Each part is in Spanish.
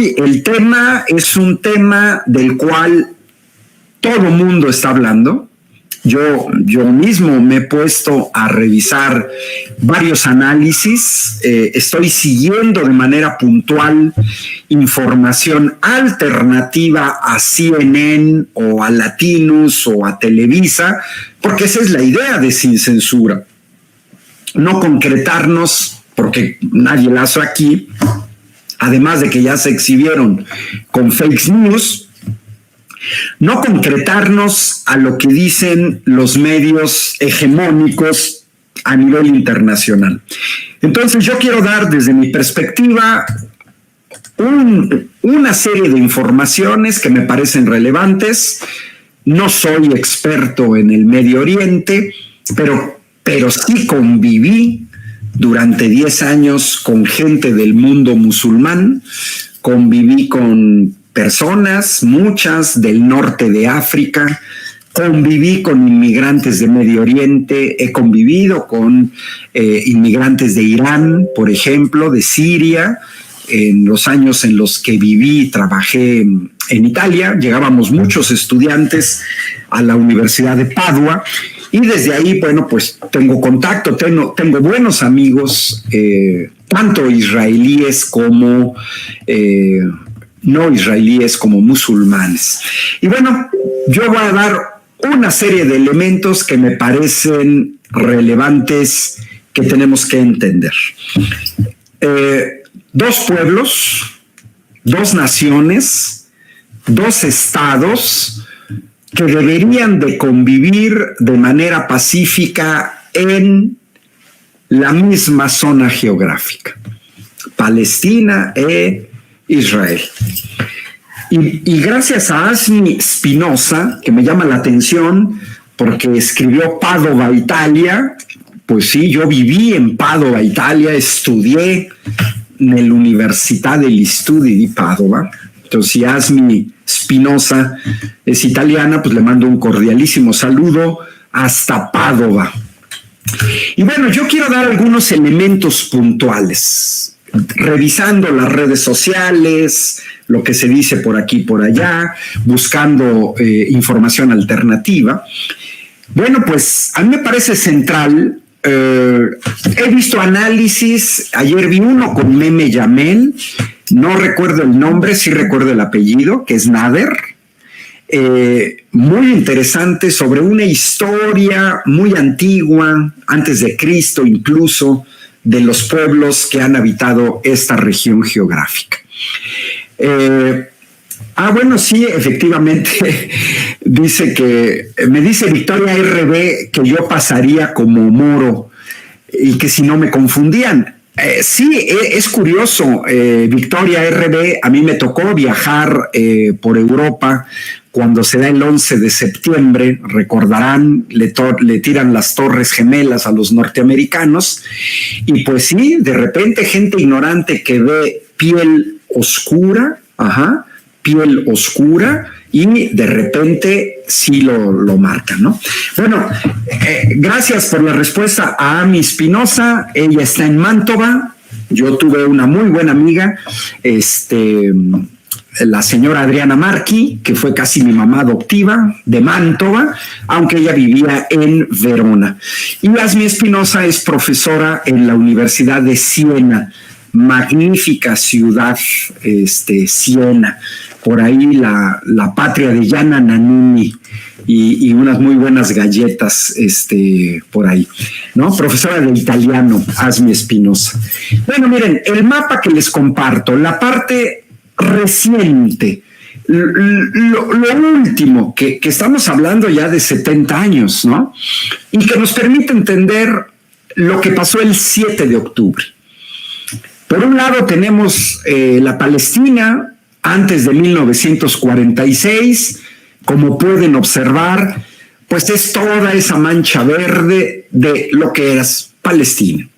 hoy el tema es un tema del cual todo mundo está hablando. Yo mismo me he puesto a revisar varios análisis, estoy siguiendo de manera puntual información alternativa a CNN o a Latinus o a Televisa, porque esa es la idea de Sin Censura. No concretarnos, porque nadie la hace aquí, además de que ya se exhibieron con fake news, no concretarnos a lo que dicen los medios hegemónicos a nivel internacional. Entonces yo quiero dar desde mi perspectiva una serie de informaciones que me parecen relevantes. No soy experto en el Medio Oriente, pero sí conviví durante 10 años con gente del mundo musulmán, conviví con personas, muchas del norte de África, conviví con inmigrantes de Medio Oriente, he convivido con inmigrantes de Irán, por ejemplo, de Siria. En los años en los que viví y trabajé en Italia, llegábamos muchos estudiantes a la Universidad de Padua y desde ahí, bueno, pues tengo contacto, tengo buenos amigos, tanto israelíes como no israelíes, como musulmanes. Y bueno, yo voy a dar una serie de elementos que me parecen relevantes que tenemos que entender. Dos pueblos, dos naciones, dos estados que deberían de convivir de manera pacífica en la misma zona geográfica, Palestina e Israel. Y gracias a Asmi Spinoza, que me llama la atención porque escribió Padova, Italia, pues sí, yo viví en Padova, Italia, estudié en la Università degli Studi di Padova. Entonces, si Asmi Spinoza es italiana, pues le mando un cordialísimo saludo hasta Padova. Y bueno, yo quiero dar algunos elementos puntuales, revisando las redes sociales, lo que se dice por aquí y por allá, buscando información alternativa. Bueno, pues a mí me parece central. He visto análisis, ayer vi uno con Meme Yamel, no recuerdo el nombre, sí recuerdo el apellido, que es Nader, muy interesante, sobre una historia muy antigua, antes de Cristo incluso, de los pueblos que han habitado esta región geográfica. Bueno, sí, efectivamente, me dice Victoria RB que yo pasaría como moro y que si no me confundían. Sí, es curioso, Victoria RB, a mí me tocó viajar por Europa cuando se da el 11 de septiembre, recordarán, le tiran las Torres Gemelas a los norteamericanos, y pues sí, de repente gente ignorante que ve piel oscura, piel oscura, y de repente sí lo marcan, ¿no? Bueno, gracias por la respuesta a Ami Spinoza. Ella está en Mantova. Yo tuve una muy buena amiga, la señora Adriana Marchi, que fue casi mi mamá adoptiva, de Mantova, aunque ella vivía en Verona. Y Asmi Spinoza es profesora en la Universidad de Siena, magnífica ciudad, Siena, por ahí la patria de Yana Nannini y unas muy buenas galletas por ahí, ¿no? Profesora de italiano, Asmi Spinoza. Bueno, miren, el mapa que les comparto, la parte reciente, lo último, que estamos hablando ya de 70 años, ¿no? Y que nos permite entender lo que pasó el 7 de octubre. Por un lado tenemos la Palestina antes de 1946, como pueden observar, pues es toda esa mancha verde de lo que era Palestina,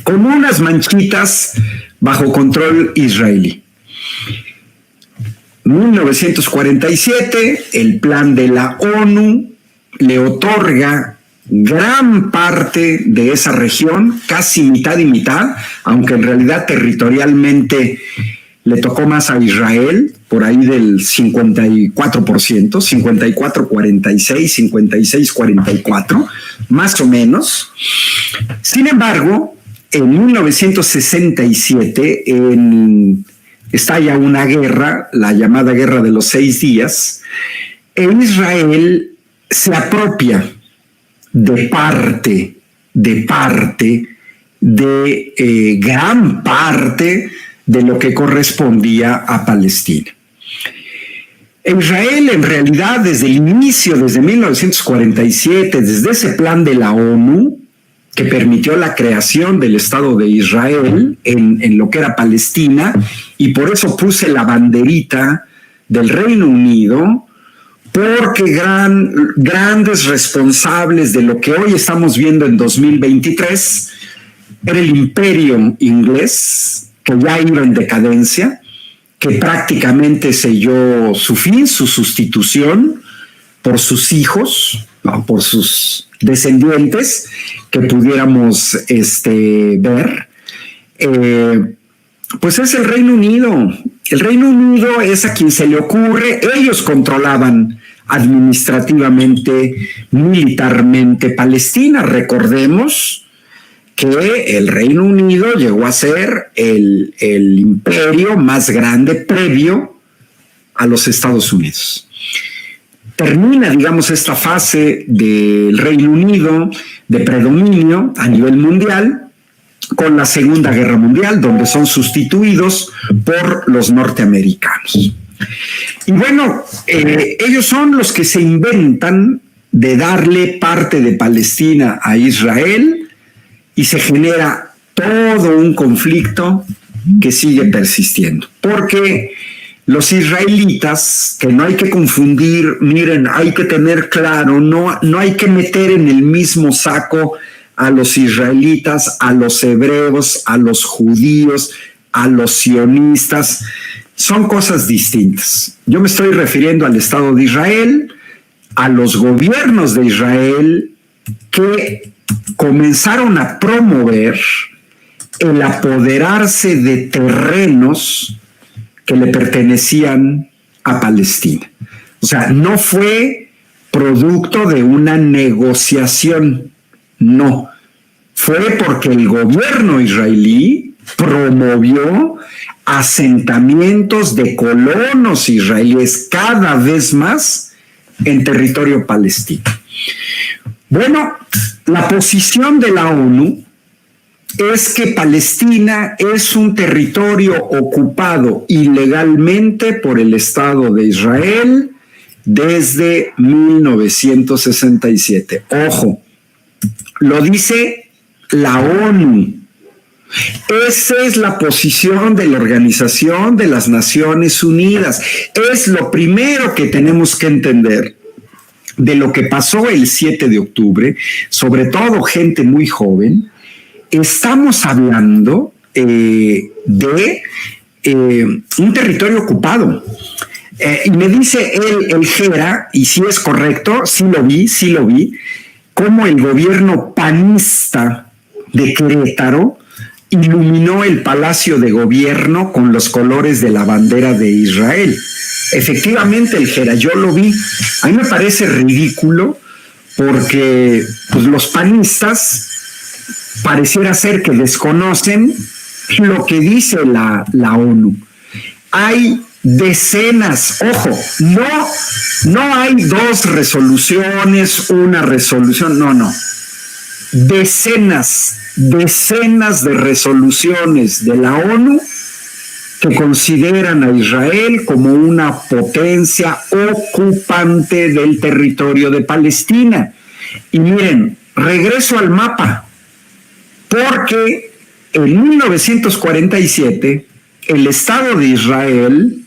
con unas manchitas bajo control israelí. 1947, el plan de la ONU le otorga gran parte de esa región, casi mitad y mitad, aunque en realidad territorialmente le tocó más a Israel, por ahí del 54%, 54-46, 56-44, más o menos. Sin embargo, en 1967 estalla una guerra, la llamada Guerra de los 6 días, e Israel se apropia de gran parte de lo que correspondía a Palestina. Israel, en realidad, desde el inicio, desde 1947, desde ese plan de la ONU, que permitió la creación del Estado de Israel en lo que era Palestina, y por eso puse la banderita del Reino Unido, porque grandes responsables de lo que hoy estamos viendo en 2023 era el imperio inglés, que ya iba en decadencia, que prácticamente selló su fin, su sustitución por sus hijos, no, por sus descendientes, que pudiéramos ver. Pues es el Reino Unido. El Reino Unido es a quien se le ocurre. Ellos controlaban administrativamente, militarmente Palestina. Recordemos que el Reino Unido llegó a ser el imperio más grande previo a los Estados Unidos. Termina, digamos, esta fase del Reino Unido de predominio a nivel mundial con la Segunda Guerra Mundial, donde son sustituidos por los norteamericanos. Y bueno, ellos son los que se inventan de darle parte de Palestina a Israel, y se genera todo un conflicto que sigue persistiendo. Porque los israelitas, que no hay que confundir, miren, hay que tener claro, no hay que meter en el mismo saco a los israelitas, a los hebreos, a los judíos, a los sionistas. Son cosas distintas. Yo me estoy refiriendo al Estado de Israel, a los gobiernos de Israel que comenzaron a promover el apoderarse de terrenos que le pertenecían a Palestina. O sea, no fue producto de una negociación, no. Fue porque el gobierno israelí promovió asentamientos de colonos israelíes cada vez más en territorio palestino. Bueno, la posición de la ONU es que Palestina es un territorio ocupado ilegalmente por el Estado de Israel desde 1967. Ojo, lo dice la ONU. Esa es la posición de la Organización de las Naciones Unidas. Es lo primero que tenemos que entender de lo que pasó el 7 de octubre, sobre todo gente muy joven. Estamos hablando de un territorio ocupado. Y me dice el Gera, y si es correcto, sí lo vi, cómo el gobierno panista de Querétaro iluminó el Palacio de Gobierno con los colores de la bandera de Israel. Efectivamente, el Gera, yo lo vi. A mí me parece ridículo porque pues, los panistas pareciera ser que desconocen lo que dice la ONU. Hay decenas, ojo, no hay dos resoluciones, una resolución, no. Decenas de resoluciones de la ONU que consideran a Israel como una potencia ocupante del territorio de Palestina. Y miren, regreso al mapa, porque en 1947 el Estado de Israel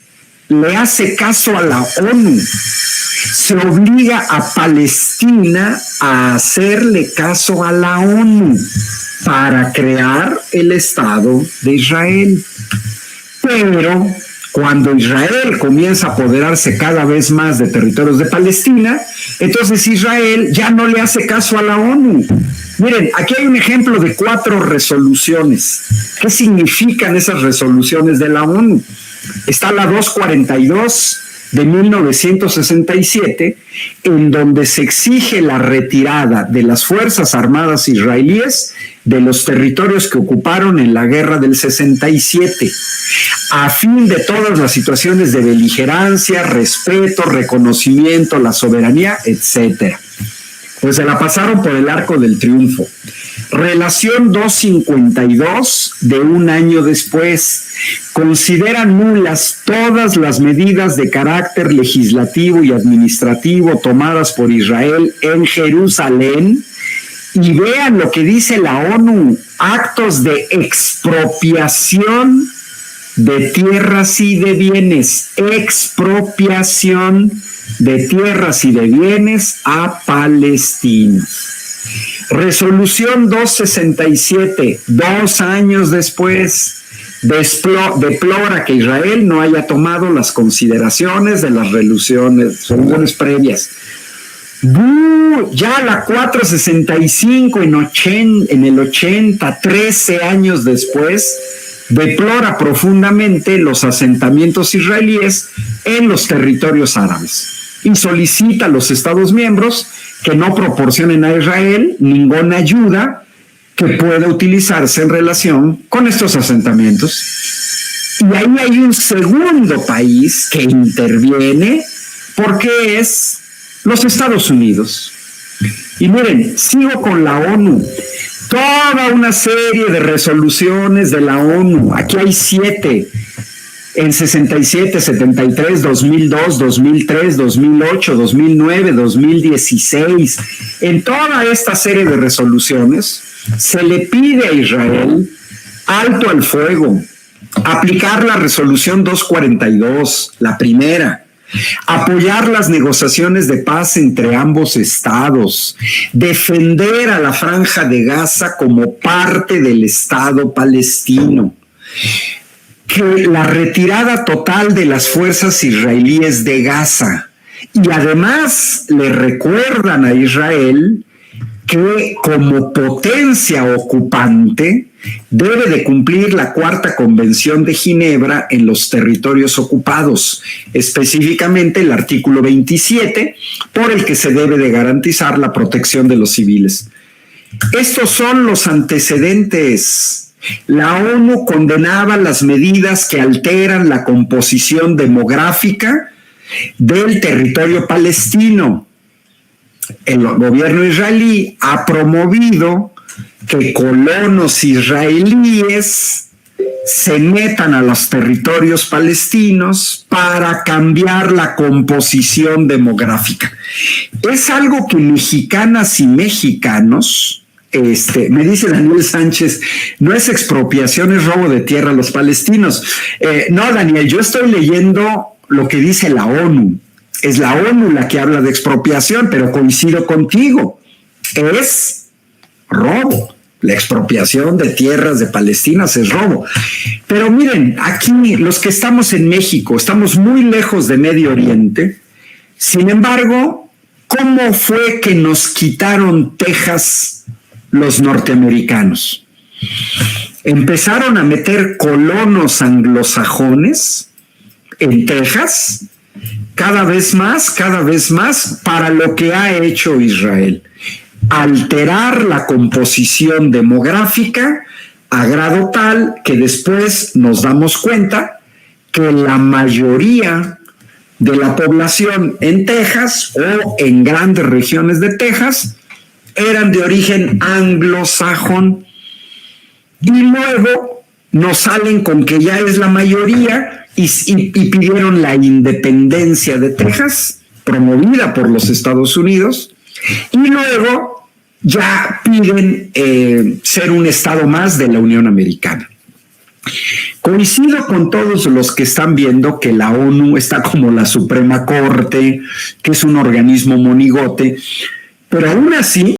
le hace caso a la ONU. Se obliga a Palestina a hacerle caso a la ONU para crear el Estado de Israel. Pero cuando Israel comienza a apoderarse cada vez más de territorios de Palestina, entonces Israel ya no le hace caso a la ONU. Miren, aquí hay un ejemplo de 4 resoluciones. ¿Qué significan esas resoluciones de la ONU? Está la 242 de 1967, en donde se exige la retirada de las Fuerzas Armadas israelíes de los territorios que ocuparon en la guerra del 67, a fin de todas las situaciones de beligerancia, respeto, reconocimiento, la soberanía, etcétera. Pues se la pasaron por el arco del triunfo. Relación 252 de un año después. Consideran nulas todas las medidas de carácter legislativo y administrativo tomadas por Israel en Jerusalén. Y vean lo que dice la ONU: actos de expropiación de tierras y de bienes. Expropiación de tierras y de bienes a palestinos. Resolución 267, 2 años después, deplora que Israel no haya tomado las consideraciones de las resoluciones previas. Ya la 465 en el 80, 13 años después, deplora profundamente los asentamientos israelíes en los territorios árabes y solicita a los Estados miembros que no proporcionen a Israel ninguna ayuda que pueda utilizarse en relación con estos asentamientos. Y ahí hay un segundo país que interviene, porque es los Estados Unidos. Y miren, sigo con la ONU. Toda una serie de resoluciones de la ONU. Aquí hay 7. En 67, 73, 2002, 2003, 2008, 2009, 2016. En toda esta serie de resoluciones se le pide a Israel alto al fuego, aplicar la resolución 242, la primera, apoyar las negociaciones de paz entre ambos estados, defender a la Franja de Gaza como parte del Estado palestino, que la retirada total de las fuerzas israelíes de Gaza, y además le recuerdan a Israel que como potencia ocupante debe de cumplir la Cuarta Convención de Ginebra en los territorios ocupados, específicamente el artículo 27, por el que se debe de garantizar la protección de los civiles. Estos son los antecedentes. La ONU condenaba las medidas que alteran la composición demográfica del territorio palestino. El gobierno israelí ha promovido que colonos israelíes se metan a los territorios palestinos para cambiar la composición demográfica. Es algo que mexicanas y mexicanos, me dice Daniel Sánchez, no es expropiación, es robo de tierra a los palestinos. No, Daniel, yo estoy leyendo lo que dice la ONU. Es la ONU la que habla de expropiación, pero coincido contigo. Es robo. La expropiación de tierras de palestinas es robo. Pero miren, aquí los que estamos en México, estamos muy lejos de Medio Oriente. Sin embargo, ¿cómo fue que nos quitaron Texas los norteamericanos? Empezaron a meter colonos anglosajones en Texas, cada vez más, para lo que ha hecho Israel: alterar la composición demográfica a grado tal que después nos damos cuenta que la mayoría de la población en Texas o en grandes regiones de Texas eran de origen anglosajón, y luego nos salen con que ya es la mayoría y pidieron la independencia de Texas, promovida por los Estados Unidos, y luego ya piden ser un estado más de la Unión Americana. Coincido con todos los que están viendo que la ONU está como la Suprema Corte, que es un organismo monigote, pero aún así